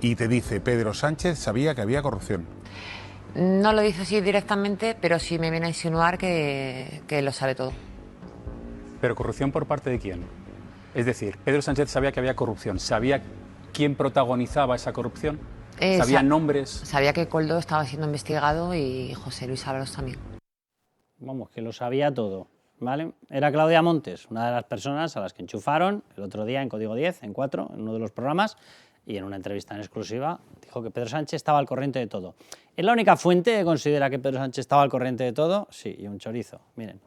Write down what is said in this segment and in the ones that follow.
y te dice: Pedro Sánchez sabía que había corrupción. No lo dice así directamente, pero sí me viene a insinuar que lo sabe todo. ¿Pero corrupción por parte de quién? Es decir, Pedro Sánchez sabía que había corrupción, ¿sabía quién protagonizaba esa corrupción? ¿Sabía nombres? Sabía que Koldo estaba siendo investigado y José Luis Ábalos también. Vamos, que lo sabía todo, ¿vale? Era Claudia Montes, una de las personas a las que enchufaron el otro día en Código 10, en 4, en uno de los programas, y en una entrevista en exclusiva dijo que Pedro Sánchez estaba al corriente de todo. ¿Es la única fuente que considera que Pedro Sánchez estaba al corriente de todo? Sí, y un chorizo, miren.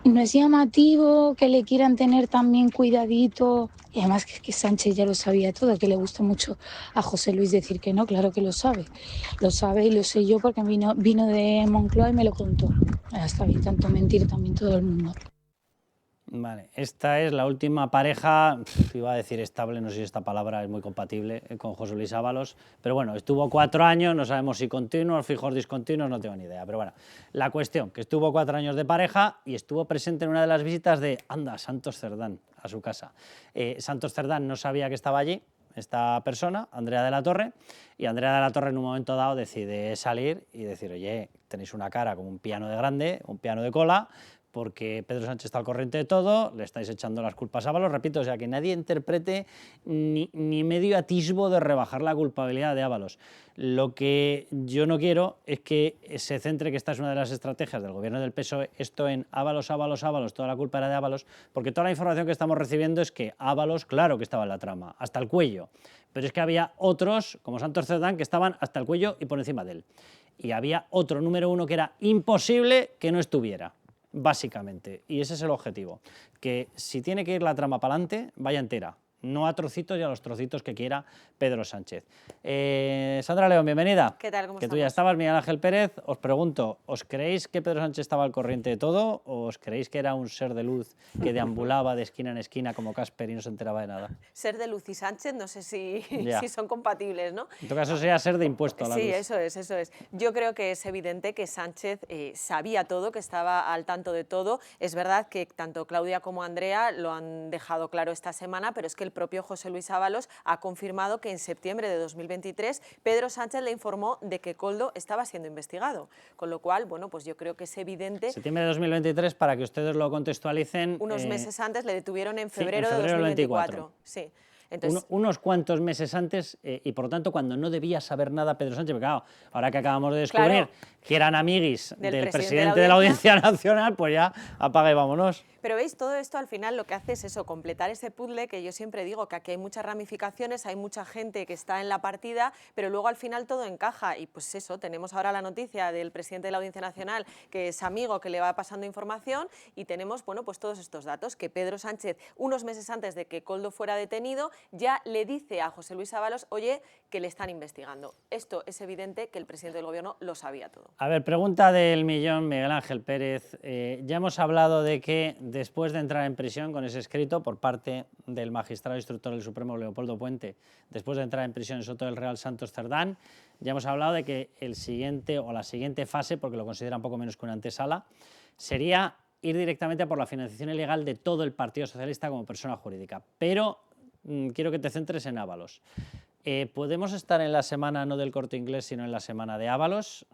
No es llamativo que le quieran tener también cuidadito. Y además que Sánchez ya lo sabía todo, que le gusta mucho a José Luis decir que no, claro que lo sabe. Lo sabe y lo sé yo porque vino de Moncloa y me lo contó. Está bien, tanto mentir también todo el mundo. Vale, esta es la última pareja, iba a decir estable, no sé si esta palabra es muy compatible con José Luis Ábalos, pero bueno, estuvo 4 años, no sabemos si continuos, fijos, discontinuos, no tengo ni idea, pero bueno, la cuestión, que estuvo 4 años de pareja y estuvo presente en una de las visitas de, Santos Cerdán, a su casa. Santos Cerdán no sabía que estaba allí, esta persona, Andrea de la Torre, y Andrea de la Torre en un momento dado decide salir y decir: oye, tenéis una cara como un piano de grande, un piano de cola, porque Pedro Sánchez está al corriente de todo, le estáis echando las culpas a Ábalos, repito, o sea, que nadie interprete ni medio atisbo de rebajar la culpabilidad de Ábalos. Lo que yo no quiero es que se centre, que esta es una de las estrategias del gobierno del PSOE, esto en Ábalos, Ábalos, Ábalos, toda la culpa era de Ábalos, porque toda la información que estamos recibiendo es que Ábalos, claro que estaba en la trama, hasta el cuello, pero es que había otros, como Santos Cerdán, que estaban hasta el cuello y por encima de él. Y había otro número 1 que era imposible que no estuviera, básicamente, y ese es el objetivo, que si tiene que ir la trama para adelante, vaya entera, no a trocitos y a los trocitos que quiera Pedro Sánchez. Sandra León, bienvenida. ¿Qué tal? ¿Cómo que estamos? Tú ya estabas, Miguel Ángel Pérez. Os pregunto, ¿os creéis que Pedro Sánchez estaba al corriente de todo o os creéis que era un ser de luz que deambulaba de esquina en esquina como Casper y no se enteraba de nada? Ser de luz y Sánchez, no sé si son compatibles, ¿no? En todo caso sería ser de impuesto a la luz. Sí, eso es. Yo creo que es evidente que Sánchez sabía todo, que estaba al tanto de todo. Es verdad que tanto Claudia como Andrea lo han dejado claro esta semana, pero es que el propio José Luis Ábalos ha confirmado que en septiembre de 2023 Pedro Sánchez le informó de que Koldo estaba siendo investigado. Con lo cual, bueno, pues yo creo que es evidente. Septiembre de 2023, para que ustedes lo contextualicen. Unos meses antes le detuvieron en febrero de 2024. Sí. Entonces, unos cuantos meses antes y por lo tanto cuando no debía saber nada Pedro Sánchez, porque claro, ahora que acabamos de descubrir que eran amiguis del presidente de la Audiencia Nacional, pues ya apaga y vámonos. Pero veis, todo esto al final lo que hace es eso, completar ese puzzle que yo siempre digo, que aquí hay muchas ramificaciones, hay mucha gente que está en la partida, pero luego al final todo encaja y pues eso, tenemos ahora la noticia del presidente de la Audiencia Nacional que es amigo, que le va pasando información y tenemos, bueno, pues todos estos datos, que Pedro Sánchez, unos meses antes de que Koldo fuera detenido, ya le dice a José Luis Ábalos, oye, que le están investigando. Esto es evidente que el presidente del gobierno lo sabía todo. A ver, pregunta del millón, Miguel Ángel Pérez. Ya hemos hablado de que después de entrar en prisión con ese escrito por parte del magistrado instructor del Supremo Leopoldo Puente, después de entrar en prisión en Soto del Real Santos Cerdán, ya hemos hablado de que el siguiente o la siguiente fase, porque lo considera un poco menos que una antesala, sería ir directamente por la financiación ilegal de todo el Partido Socialista como persona jurídica. Pero quiero que te centres en Ábalos. ¿Podemos estar en la semana no del Corte Inglés, sino en la semana de Ábalos?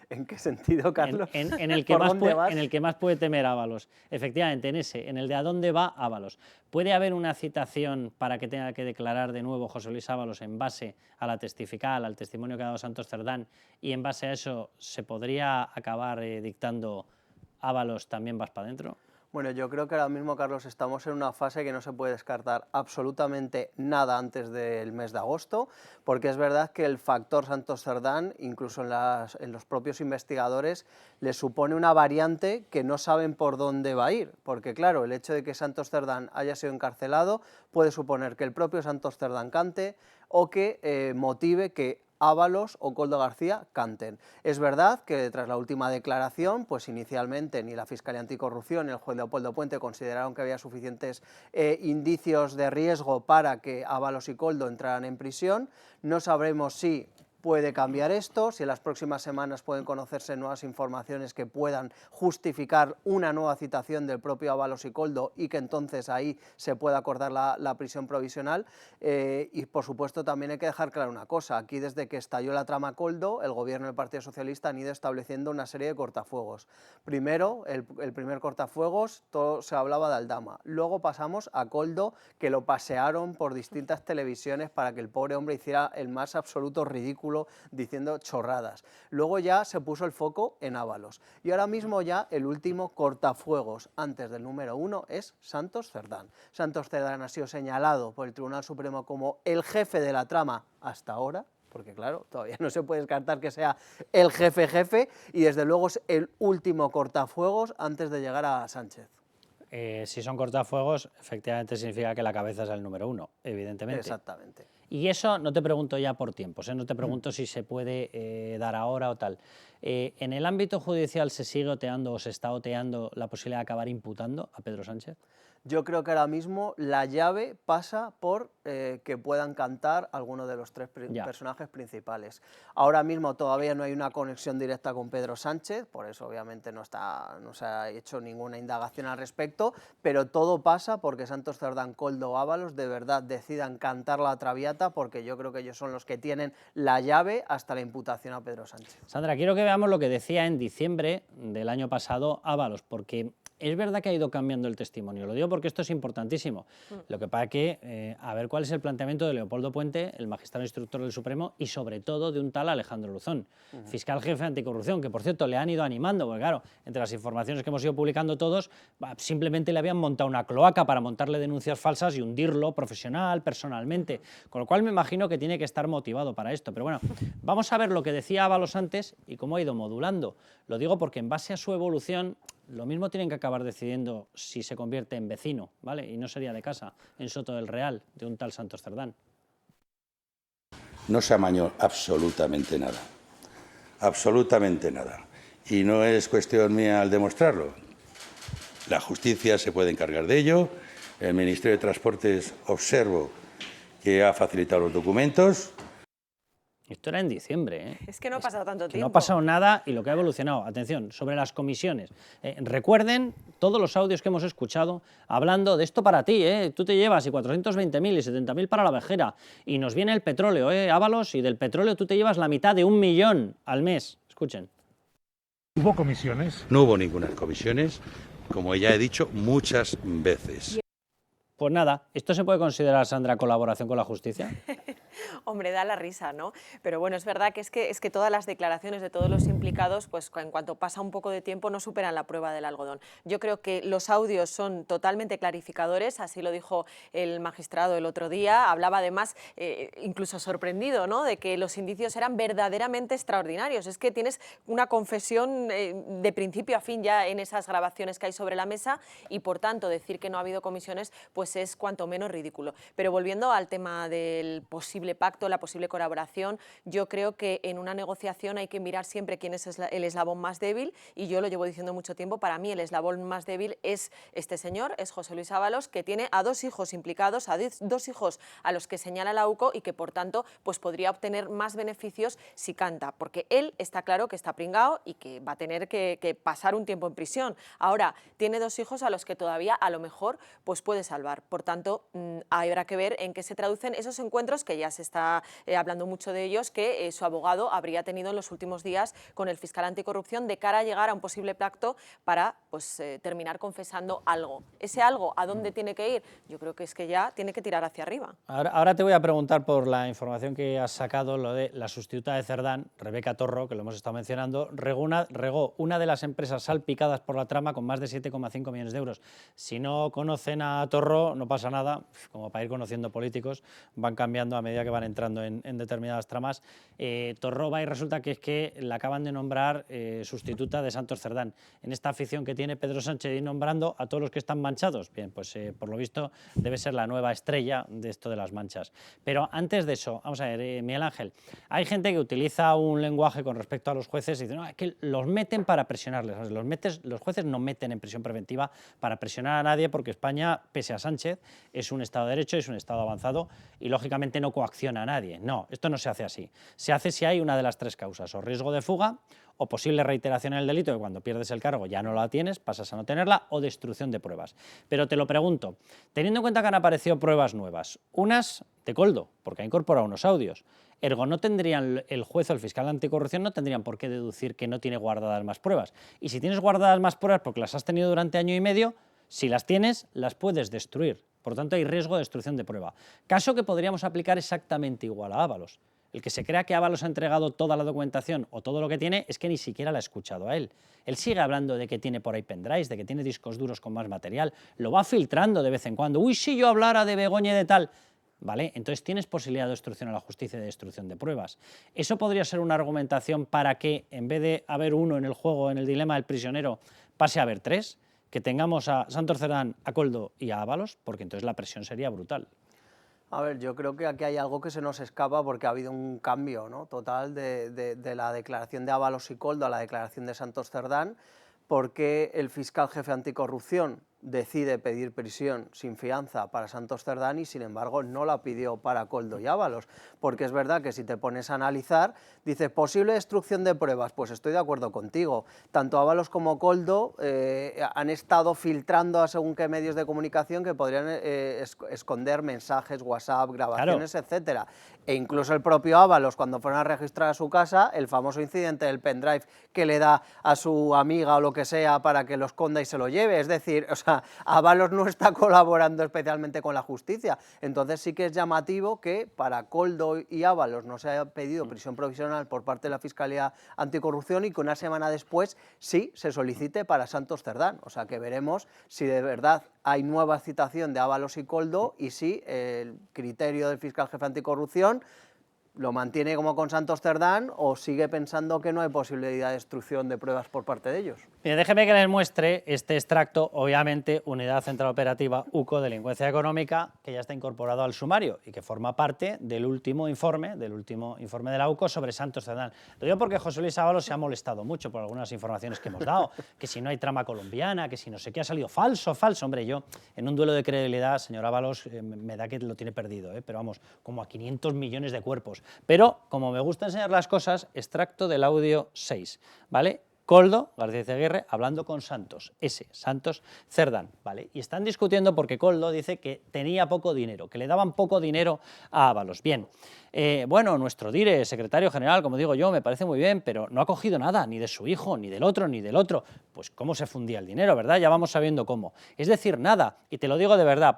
¿En qué sentido, Carlos? En el que más puede temer Ábalos. Efectivamente, en el de a dónde va Ábalos. ¿Puede haber una citación para que tenga que declarar de nuevo José Luis Ábalos en base a la testifical, al testimonio que ha dado Santos Cerdán, y en base a eso se podría acabar dictando Ábalos también vas para adentro? Bueno, yo creo que ahora mismo, Carlos, estamos en una fase que no se puede descartar absolutamente nada antes del mes de agosto, porque es verdad que el factor Santos Cerdán, incluso en los propios investigadores, les supone una variante que no saben por dónde va a ir, porque claro, el hecho de que Santos Cerdán haya sido encarcelado puede suponer que el propio Santos Cerdán cante o que motive que Ábalos o Koldo García canten. Es verdad que tras la última declaración, pues inicialmente ni la Fiscalía Anticorrupción ni el juez Leopoldo Puente consideraron que había suficientes indicios de riesgo para que Ábalos y Koldo entraran en prisión. No sabremos si puede cambiar esto, si en las próximas semanas pueden conocerse nuevas informaciones que puedan justificar una nueva citación del propio Ábalos y Koldo y que entonces ahí se pueda acordar la prisión provisional. Y por supuesto también hay que dejar claro una cosa, aquí desde que estalló la trama Koldo, el gobierno del Partido Socialista han ido estableciendo una serie de cortafuegos. Primero, el primer cortafuegos, todo se hablaba de Aldama, luego pasamos a Koldo, que lo pasearon por distintas televisiones para que el pobre hombre hiciera el más absoluto ridículo diciendo chorradas. Luego ya se puso el foco en Ábalos. Y ahora mismo ya el último cortafuegos antes del número 1 es Santos Cerdán. Santos Cerdán ha sido señalado por el Tribunal Supremo como el jefe de la trama hasta ahora, porque claro, todavía no se puede descartar que sea el jefe, y desde luego es el último cortafuegos antes de llegar a Sánchez. Si son cortafuegos, efectivamente significa que la cabeza es el número 1, evidentemente. Exactamente. Y eso no te pregunto ya por tiempos, no te pregunto si se puede dar ahora o tal. ¿En el ámbito judicial se sigue oteando o se está oteando la posibilidad de acabar imputando a Pedro Sánchez? Yo creo que ahora mismo la llave pasa por que puedan cantar alguno de los tres personajes principales. Ahora mismo todavía no hay una conexión directa con Pedro Sánchez, por eso obviamente no se ha hecho ninguna indagación al respecto, pero todo pasa porque Santos Cerdán, Koldo o Ábalos de verdad decidan cantar la Traviata, porque yo creo que ellos son los que tienen la llave hasta la imputación a Pedro Sánchez. Sandra, quiero que veamos lo que decía en diciembre del año pasado Ábalos, porque es verdad que ha ido cambiando el testimonio, lo digo porque esto es importantísimo. Lo que pasa es que, a ver cuál es el planteamiento de Leopoldo Puente, el magistrado instructor del Supremo, y sobre todo de un tal Alejandro Luzón, fiscal jefe anticorrupción, que por cierto le han ido animando, porque claro, entre las informaciones que hemos ido publicando todos, simplemente le habían montado una cloaca para montarle denuncias falsas y hundirlo personalmente, con lo cual me imagino que tiene que estar motivado para esto. Pero bueno, vamos a ver lo que decía Ábalos antes y cómo ha ido modulando. Lo digo porque en base a su evolución, lo mismo tienen que acabar decidiendo si se convierte en vecino, ¿vale? Y no sería de casa, en Soto del Real, de un tal Santos Cerdán. No se amañó absolutamente nada. Absolutamente nada. Y no es cuestión mía al demostrarlo. La justicia se puede encargar de ello. El Ministerio de Transportes observo que ha facilitado los documentos. Esto era en diciembre, ¿eh? Es que no ha pasado tanto tiempo. No ha pasado nada y lo que ha evolucionado. Atención, sobre las comisiones. Recuerden todos los audios que hemos escuchado hablando de esto para ti, ¿eh? Tú te llevas y 420.000 y 70.000 para la vejera y nos viene el petróleo, Ábalos, y del petróleo tú te llevas la mitad de 1 millón al mes. Escuchen. ¿Hubo comisiones? No hubo ninguna comisiones, como ya he dicho muchas veces. Pues nada, ¿esto se puede considerar, Sandra, colaboración con la justicia? Hombre, da la risa, ¿no? Pero bueno, es verdad que es que todas las declaraciones de todos los implicados, pues en cuanto pasa un poco de tiempo, no superan la prueba del algodón. Yo creo que los audios son totalmente clarificadores, así lo dijo el magistrado el otro día. Hablaba además, incluso sorprendido, ¿no?, de que los indicios eran verdaderamente extraordinarios. Es que tienes una confesión de principio a fin ya en esas grabaciones que hay sobre la mesa y, por tanto, decir que no ha habido comisiones, pues es cuanto menos ridículo. Pero volviendo al tema del posible pacto, la posible colaboración, yo creo que en una negociación hay que mirar siempre quién es el eslabón más débil, y yo lo llevo diciendo mucho tiempo. Para mí el eslabón más débil es este señor, es José Luis Ábalos, que tiene a 2 hijos implicados, a 2 hijos a los que señala la UCO y que por tanto pues podría obtener más beneficios si canta, porque él está claro que está pringao y que va a tener que pasar un tiempo en prisión. Ahora, tiene 2 hijos a los que todavía a lo mejor pues puede salvar. Por tanto, habrá que ver en qué se traducen esos encuentros, que ya se está hablando mucho de ellos, que su abogado habría tenido en los últimos días con el fiscal anticorrupción de cara a llegar a un posible pacto para pues, terminar confesando algo. ¿Ese algo a dónde tiene que ir? Yo creo que es que ya tiene que tirar hacia arriba. Ahora te voy a preguntar por la información que has sacado, lo de la sustituta de Cerdán, Rebeca Torro, que lo hemos estado mencionando, regó una de las empresas salpicadas por la trama con más de 7,5 millones de euros. Si no conocen a Torro, no pasa nada, como para ir conociendo políticos, van cambiando a medida que van entrando en determinadas tramas. Torro va y resulta que es que la acaban de nombrar sustituta de Santos Cerdán. En esta afición que tiene Pedro Sánchez de ir nombrando a todos los que están manchados, bien, pues por lo visto debe ser la nueva estrella de esto de las manchas. Pero antes de eso, vamos a ver, Miguel Ángel, hay gente que utiliza un lenguaje con respecto a los jueces y dice, no, es que los meten para presionarles. O sea, los jueces no meten en prisión preventiva para presionar a nadie, porque España, pese a Sánchez, es un Estado de Derecho, es un Estado avanzado y lógicamente no coacciona coacciona a nadie. No, esto no se hace así. Se hace si hay una de las tres causas, o riesgo de fuga, o posible reiteración en el delito, que cuando pierdes el cargo ya no la tienes, pasas a no tenerla, o destrucción de pruebas. Pero te lo pregunto, teniendo en cuenta que han aparecido pruebas nuevas, unas de Koldo, porque ha incorporado unos audios, ergo no tendrían, el juez o el fiscal anticorrupción no tendrían por qué deducir que no tiene guardadas más pruebas. Y si tienes guardadas más pruebas porque las has tenido durante año y medio, si las tienes, las puedes destruir. Por tanto, hay riesgo de destrucción de prueba. Caso que podríamos aplicar exactamente igual a Ábalos. El que se crea que Ábalos ha entregado toda la documentación o todo lo que tiene es que ni siquiera la ha escuchado a él. Él sigue hablando de que tiene por ahí pendrives, de que tiene discos duros con más material, lo va filtrando de vez en cuando. Uy, si yo hablara de Begoña y de tal. ¿Vale? Entonces tienes posibilidad de obstrucción a la justicia y de destrucción de pruebas. Eso podría ser una argumentación para que, en vez de haber uno en el juego, en el dilema del prisionero, pase a haber tres, que tengamos a Santos Cerdán, a Koldo y a Ábalos, porque entonces la presión sería brutal. A ver, yo creo que aquí hay algo que se nos escapa porque ha habido un cambio, ¿no?, total de la declaración de Ábalos y Koldo a la declaración de Santos Cerdán, porque el fiscal jefe anticorrupción decide pedir prisión sin fianza para Santos Cerdán y, sin embargo, no la pidió para Koldo y Ábalos, porque es verdad que si te pones a analizar, dice, posible destrucción de pruebas, pues estoy de acuerdo contigo, tanto Ábalos como Koldo han estado filtrando a según qué medios de comunicación que podrían esconder mensajes, WhatsApp, grabaciones, claro, etcétera, e incluso el propio Ábalos, cuando fueron a registrar a su casa, el famoso incidente del pendrive que le da a su amiga o lo que sea para que lo esconda y se lo lleve, es decir, o sea, Ábalos no está colaborando especialmente con la justicia, entonces sí que es llamativo que para Koldo y Ábalos no se haya pedido prisión provisional por parte de la Fiscalía Anticorrupción y que una semana después sí se solicite para Santos Cerdán, o sea que veremos si de verdad hay nueva citación de Ábalos y Koldo y si el criterio del fiscal jefe anticorrupción lo mantiene como con Santos Cerdán o sigue pensando que no hay posibilidad de destrucción de pruebas por parte de ellos. Bien, déjeme que les muestre este extracto, obviamente, Unidad Central Operativa UCO, Delincuencia Económica, que ya está incorporado al sumario y que forma parte del último informe de la UCO sobre Santos Cerdán. Lo digo porque José Luis Ábalos se ha molestado mucho por algunas informaciones que hemos dado, que si no hay trama colombiana, que si no sé qué ha salido falso. Hombre, yo en un duelo de credibilidad, señor Ábalos, me da que lo tiene perdido, pero vamos, como a 500 millones de cuerpos. Pero, como me gusta enseñar las cosas, extracto del audio 6, ¿vale? Koldo García Izaguirre hablando con Santos Cerdán, ¿vale? Y están discutiendo porque Koldo dice que tenía poco dinero, que le daban poco dinero a Ábalos. Bien, bueno, nuestro dire, secretario general, como digo yo, me parece muy bien, pero no ha cogido nada, ni de su hijo, ni del otro, ni del otro. Pues cómo se fundía el dinero, ¿verdad? Ya vamos sabiendo cómo. Es decir, nada, y te lo digo de verdad,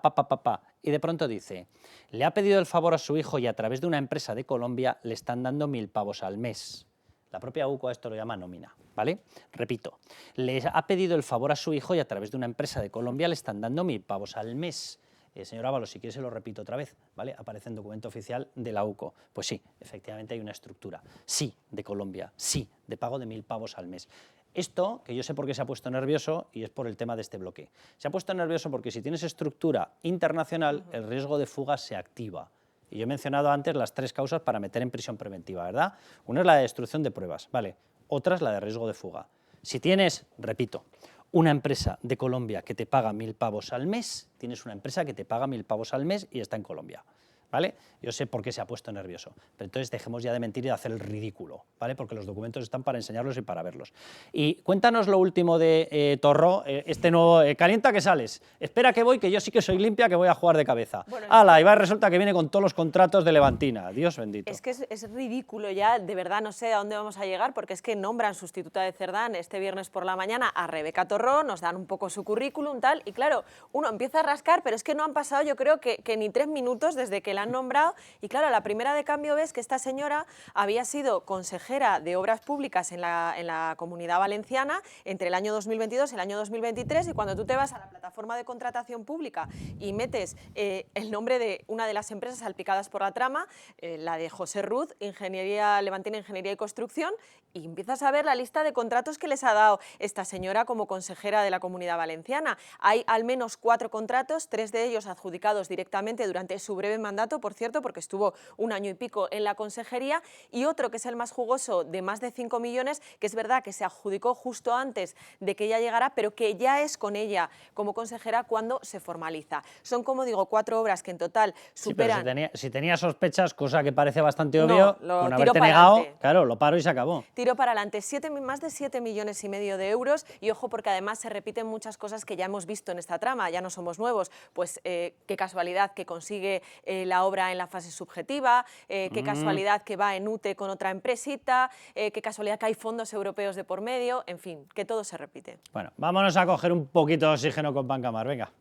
Y de pronto dice, le ha pedido el favor a su hijo y a través de una empresa de Colombia le están dando 1.000 pavos al mes. La propia UCO a esto lo llama nómina, ¿vale? Repito, le ha pedido el favor a su hijo y a través de una empresa de Colombia le están dando 1.000 pavos al mes. Señor Ábalos, si quiere se lo repito otra vez, ¿vale? Aparece en documento oficial de la UCO. Pues sí, efectivamente hay una estructura, sí, de Colombia, sí, de pago de 1.000 pavos al mes. Esto, que yo sé por qué se ha puesto nervioso, y es por el tema de este bloque. Se ha puesto nervioso porque si tienes estructura internacional, el riesgo de fuga se activa. Y yo he mencionado antes las tres causas para meter en prisión preventiva, ¿verdad? Una es la de destrucción de pruebas, ¿vale? Otra es la de riesgo de fuga. Si tienes, repito, una empresa de Colombia que te paga 1.000 pavos al mes, tienes una empresa que te paga 1.000 pavos al mes y está en Colombia, ¿vale? Yo sé por qué se ha puesto nervioso, pero entonces dejemos ya de mentir y de hacer el ridículo, ¿vale? Porque los documentos están para enseñarlos y para verlos. Y cuéntanos lo último de Torró, este nuevo calienta que sales. Espera que voy, que yo sí que soy limpia, que voy a jugar de cabeza. Bueno, ¡hala! Y va, resulta que viene con todos los contratos de Levantina. Dios bendito. Es que es ridículo ya, de verdad no sé a dónde vamos a llegar, porque es que nombran sustituta de Cerdán este viernes por la mañana a Rebeca Torró, nos dan un poco su currículum, tal, y claro, uno empieza a rascar, pero es que no han pasado yo creo que ni 3 minutos desde que la han nombrado. Y claro, a la primera de cambio ves que esta señora había sido consejera de Obras Públicas en la Comunidad Valenciana entre el año 2022 y el año 2023, y cuando tú te vas a la plataforma de contratación pública y metes el nombre de una de las empresas salpicadas por la trama, la de José Ruz, Levantina Ingeniería y Construcción, y empiezas a ver la lista de contratos que les ha dado esta señora como consejera de la Comunidad Valenciana. Hay al menos 4 contratos, 3 de ellos adjudicados directamente durante su breve mandato candidato, por cierto, porque estuvo un año y pico en la consejería, y otro que es el más jugoso, de más de 5 millones, que es verdad que se adjudicó justo antes de que ella llegara, pero que ya es con ella como consejera cuando se formaliza. Son, como digo, 4 obras que en total superan... Sí, pero si tenía sospechas, cosa que parece bastante No, obvio, lo con tiro haberte para negado, adelante. claro, lo paro y se acabó. Tiro para adelante, más de 7 millones y medio de euros, y ojo porque además se repiten muchas cosas que ya hemos visto en esta trama, ya no somos nuevos, pues qué casualidad que consigue la obra en la fase subjetiva, qué casualidad que va en UTE con otra empresita, qué casualidad que hay fondos europeos de por medio, en fin, que todo se repite. Bueno, vámonos a coger un poquito de oxígeno con Banca Mar, venga.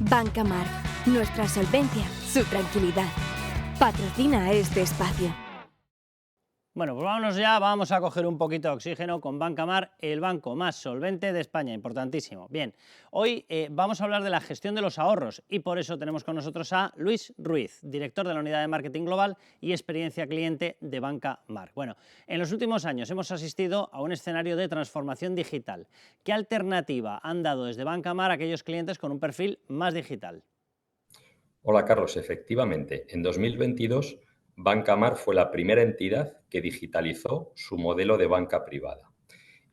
Banca Mar, nuestra solvencia, su tranquilidad. Patrocina este espacio. Bueno, pues vámonos ya, vamos a coger un poquito de oxígeno con Banca Mar, el banco más solvente de España, importantísimo. Bien, hoy vamos a hablar de la gestión de los ahorros y por eso tenemos con nosotros a Luis Ruiz, director de la Unidad de Marketing Global y Experiencia Cliente de Banca Mar. Bueno, en los últimos años hemos asistido a un escenario de transformación digital. ¿Qué alternativa han dado desde Banca Mar a aquellos clientes con un perfil más digital? Hola Carlos, efectivamente, en 2022 Banca Mar fue la primera entidad que digitalizó su modelo de banca privada.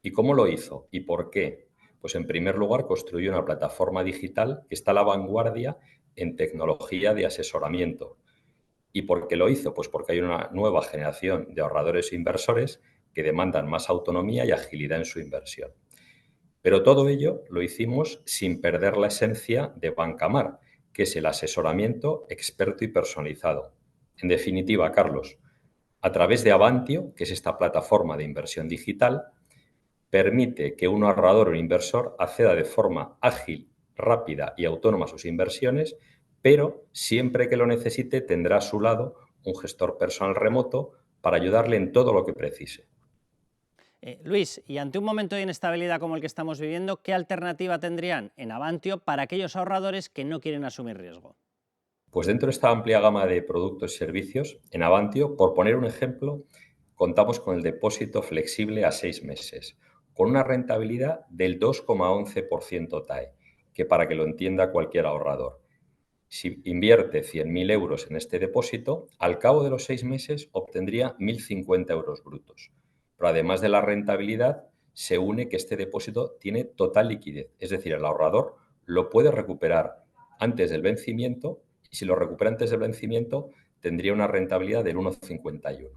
¿Y cómo lo hizo? ¿Y por qué? Pues en primer lugar construyó una plataforma digital que está a la vanguardia en tecnología de asesoramiento. ¿Y por qué lo hizo? Pues porque hay una nueva generación de ahorradores e inversores que demandan más autonomía y agilidad en su inversión. Pero todo ello lo hicimos sin perder la esencia de Banca Mar, que es el asesoramiento experto y personalizado. En definitiva, Carlos, a través de Avantio, que es esta plataforma de inversión digital, permite que un ahorrador o un inversor acceda de forma ágil, rápida y autónoma a sus inversiones, pero siempre que lo necesite tendrá a su lado un gestor personal remoto para ayudarle en todo lo que precise. Luis, y ante un momento de inestabilidad como el que estamos viviendo, ¿qué alternativa tendrían en Avantio para aquellos ahorradores que no quieren asumir riesgo? Pues dentro de esta amplia gama de productos y servicios, en Avantio, por poner un ejemplo, contamos con el depósito flexible a 6 meses, con una rentabilidad del 2,11% TAE, que para que lo entienda cualquier ahorrador. Si invierte 100.000 euros en este depósito, al cabo de los 6 meses obtendría 1.050 euros brutos. Pero además de la rentabilidad, se une que este depósito tiene total liquidez, es decir, el ahorrador lo puede recuperar antes del vencimiento y si lo recupera antes del vencimiento tendría una rentabilidad del 1,51.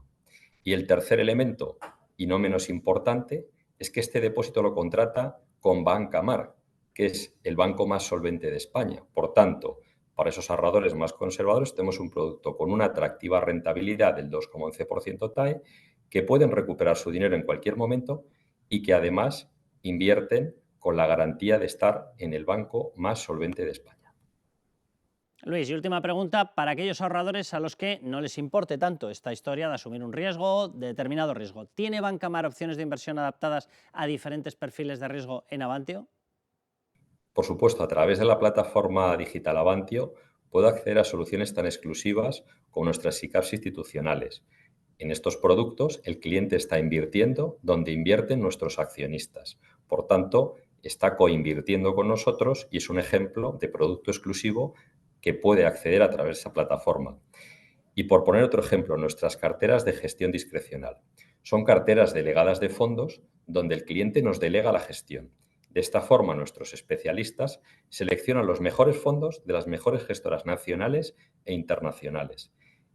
Y el tercer elemento, y no menos importante, es que este depósito lo contrata con Banca Mar, que es el banco más solvente de España. Por tanto, para esos ahorradores más conservadores tenemos un producto con una atractiva rentabilidad del 2,11% TAE, que pueden recuperar su dinero en cualquier momento y que además invierten con la garantía de estar en el banco más solvente de España. Luis, y última pregunta para aquellos ahorradores a los que no les importe tanto esta historia de asumir un riesgo, de determinado riesgo. ¿Tiene Banca Mar opciones de inversión adaptadas a diferentes perfiles de riesgo en Avantio? Por supuesto, a través de la plataforma digital Avantio puedo acceder a soluciones tan exclusivas como nuestras SICAVs institucionales. En estos productos, el cliente está invirtiendo donde invierten nuestros accionistas. Por tanto, está coinvirtiendo con nosotros y es un ejemplo de producto exclusivo que puede acceder a través de esa plataforma. Y por poner otro ejemplo, nuestras carteras de gestión discrecional. Son carteras delegadas de fondos donde el cliente nos delega la gestión. De esta forma, nuestros especialistas seleccionan los mejores fondos de las mejores gestoras nacionales e internacionales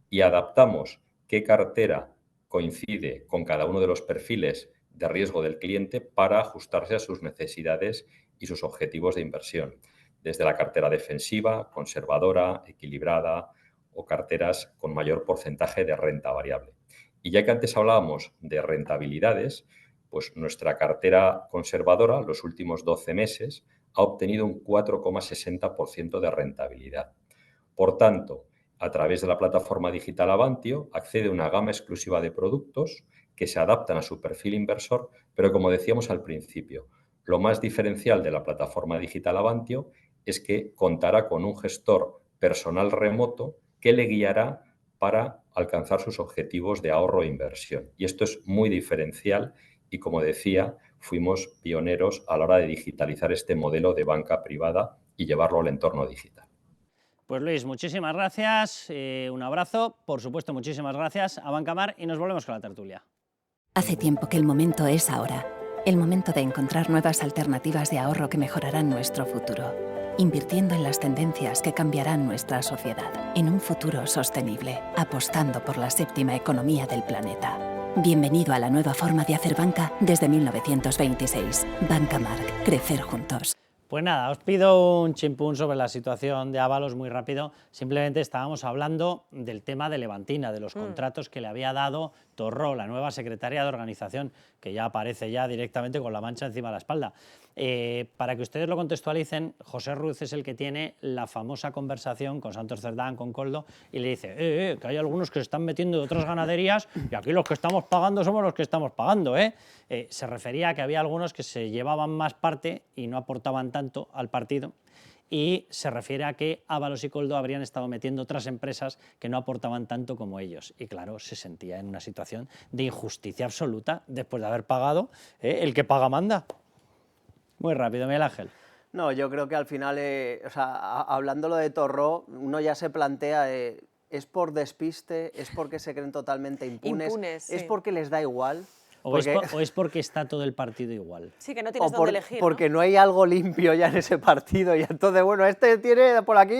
y adaptamos qué cartera coincide con cada uno de los perfiles de riesgo del cliente para ajustarse a sus necesidades y sus objetivos de inversión, desde la cartera defensiva, conservadora, equilibrada o carteras con mayor porcentaje de renta variable. Y ya que antes hablábamos de rentabilidades, pues nuestra cartera conservadora los últimos 12 meses ha obtenido un 4,60% de rentabilidad. Por tanto, a través de la plataforma digital Avantio accede a una gama exclusiva de productos que se adaptan a su perfil inversor, pero como decíamos al principio, lo más diferencial de la plataforma digital Avantio es que contará con un gestor personal remoto que le guiará para alcanzar sus objetivos de ahorro e inversión. Y esto es muy diferencial y, como decía, fuimos pioneros a la hora de digitalizar este modelo de banca privada y llevarlo al entorno digital. Pues Luis, muchísimas gracias, un abrazo, por supuesto muchísimas gracias a Bancamar y nos volvemos con la tertulia. Hace tiempo que el momento es ahora, el momento de encontrar nuevas alternativas de ahorro que mejorarán nuestro futuro, invirtiendo en las tendencias que cambiarán nuestra sociedad, en un futuro sostenible, apostando por la séptima economía del planeta. Bienvenido a la nueva forma de hacer banca desde 1926. Bancamar, crecer juntos. Pues nada, os pido un chimpún sobre la situación de Ábalos muy rápido. Simplemente estábamos hablando del tema de Levantina, de los contratos que le había dado Torró, la nueva secretaria de organización, que ya aparece ya directamente con la mancha encima de la espalda. Para que ustedes lo contextualicen, José Ruz es el que tiene la famosa conversación con Santos Cerdán, con Koldo, y le dice que hay algunos que se están metiendo de otras ganaderías y aquí los que estamos pagando somos los que estamos pagando. Se refería a que había algunos que se llevaban más parte y no aportaban tanto al partido, y se refiere a que Ábalos y Koldo habrían estado metiendo otras empresas que no aportaban tanto como ellos. Y claro, se sentía en una situación de injusticia absoluta después de haber pagado. El que paga manda. Muy rápido, Miguel Ángel. No, yo creo que al final, hablándolo de Torró, uno ya se plantea, ¿es por despiste? ¿Es porque se creen totalmente impunes? ¿Es porque les da igual? ¿O es porque está todo el partido igual? Sí, que no tienes dónde elegir, porque no hay algo limpio ya en ese partido. Y entonces, bueno, este tiene por aquí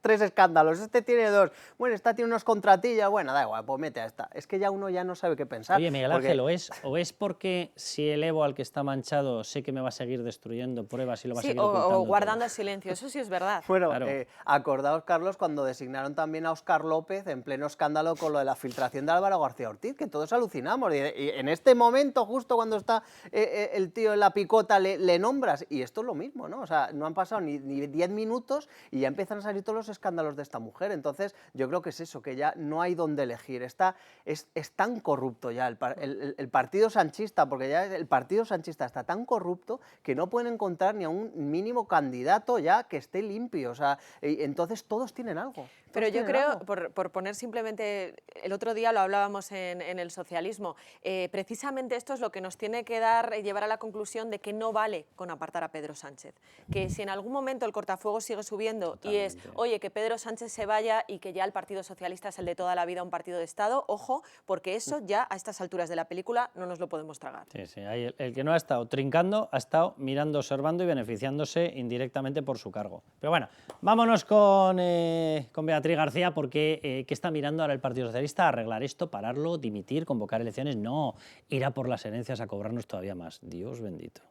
3 escándalos, este tiene 2, bueno, esta tiene unos contratillas, bueno, da igual, pues mete a esta. Es que ya uno ya no sabe qué pensar. Oye, Miguel Ángel, o es porque si elevo al que está manchado, sé que me va a seguir destruyendo pruebas y lo va a seguir ocultando o guardando silencio, eso sí es verdad. Bueno, claro. Acordaos, Carlos, cuando designaron también a Óscar López en pleno escándalo con lo de la filtración de Álvaro García Ortiz, que todos alucinamos. Y en este momento, justo cuando está el tío en la picota, le nombras. Y esto es lo mismo, ¿no? O sea, no han pasado ni 10 minutos y ya empiezan a salir todos los escándalos de esta mujer. Entonces, yo creo que es eso, que ya no hay dónde elegir. Es tan corrupto ya el partido sanchista, porque ya el partido sanchista está tan corrupto que no pueden encontrar ni a un mínimo candidato ya que esté limpio. O sea, entonces todos tienen algo. Pero yo creo, por poner simplemente, el otro día lo hablábamos en el socialismo, precisamente esto es lo que nos tiene que llevar a la conclusión de que no vale con apartar a Pedro Sánchez. Que si en algún momento el cortafuegos sigue subiendo y es, oye, que Pedro Sánchez se vaya y que ya el Partido Socialista es el de toda la vida un partido de Estado, ojo, porque eso ya a estas alturas de la película no nos lo podemos tragar. Sí, sí, el que no ha estado trincando, ha estado mirando, observando y beneficiándose indirectamente por su cargo. Pero bueno, vámonos con Beatriz García, porque ¿qué está mirando ahora el Partido Socialista? ¿Arreglar esto, pararlo, dimitir, convocar elecciones? No, ir a por las herencias a cobrarnos todavía más. Dios bendito.